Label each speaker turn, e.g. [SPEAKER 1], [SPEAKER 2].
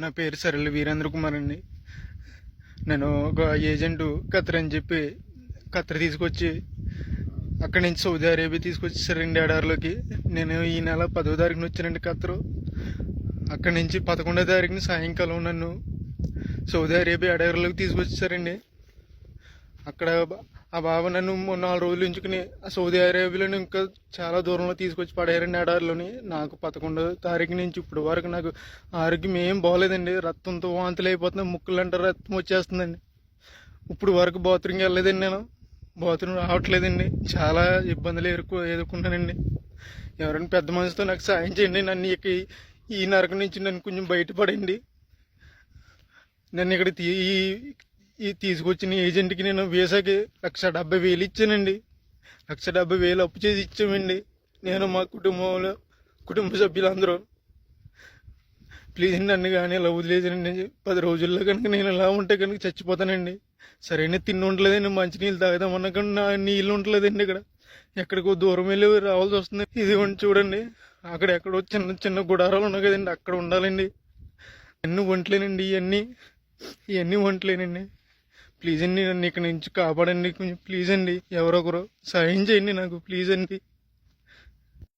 [SPEAKER 1] నా పేరు సరళ వీరేంద్ర కుమార్ అండి. నేను ఒక ఏజెంట్ ఖత్తర్ అని చెప్పి ఖత్తర్ తీసుకొచ్చి అక్కడి నుంచి సౌదీ అరేబియా తీసుకొచ్చేసారండి ఎడారిలోకి. నేను ఈ నెల 10వ తారీఖున వచ్చానండి ఖత్తరు. అక్కడి నుంచి 11వ తారీఖున సాయంకాలం నన్ను సౌదీ అరేబియా ఎడారిలోకి తీసుకొచ్చేసారండి. అక్కడ ఆ బాబా నన్ను 4 రోజులు ఉంచుకుని సౌదీ అరేబియాలో ఇంకా చాలా దూరంలో తీసుకొచ్చి పడేయారండి ఎడారిలోని. నాకు 11వ తారీఖు నుంచి ఇప్పుడు వరకు నాకు ఆరోగ్యం ఏం బాగోలేదండి. రక్తంతో వాంతులు అయిపోతున్నాయి, ముక్కులంటే రక్తం వచ్చేస్తుందండి. ఇప్పుడు వరకు బాత్రూమ్కి వెళ్ళలేదండి, నేను బాత్రూమ్ రావట్లేదండి. చాలా ఇబ్బందులు ఎదుర్కొన్నానండి. ఎవరైనా పెద్ద మనిషితో నాకు సాయం చేయండి. నన్ను ఈ నరకం నుంచి నన్ను కొంచెం బయటపడండి. నన్ను ఇక్కడ ఈ తీసుకొచ్చిన ఏజెంట్కి నేను వీసాకి 1,70,000 ఇచ్చానండి. 1,70,000 అప్పు చేసి ఇచ్చామండి, నేను మా కుటుంబ సభ్యులందరూ. ప్లీజ్ నన్ను కానీ ఇలా వదిలేదండి. 10 రోజుల్లో కనుక నేను ఇలా ఉంటే కనుక చచ్చిపోతానండి. సరైన తిండి ఉండలేదండి, మంచినీళ్ళు తాగుదామన్నా కానీ నా నీళ్ళు ఉండలేదండి. ఇక్కడ ఎక్కడికో దూరం వెళ్ళి రావాల్సి వస్తుంది. ఇది చూడండి, అక్కడ ఎక్కడో చిన్న చిన్న గుడారాలు ఉన్నాయి కదండి, అక్కడ ఉండాలండి. అన్నీ వంటలేనండి, ఇవన్నీ వంటలేనండి. ప్లీజ్ అండి, నన్ను ఇక్కడ నుంచి కాపాడండి కొంచెం. ప్లీజ్ అండి, ఎవరొకరు సాయం చేయండి నాకు, ప్లీజ్ అండి.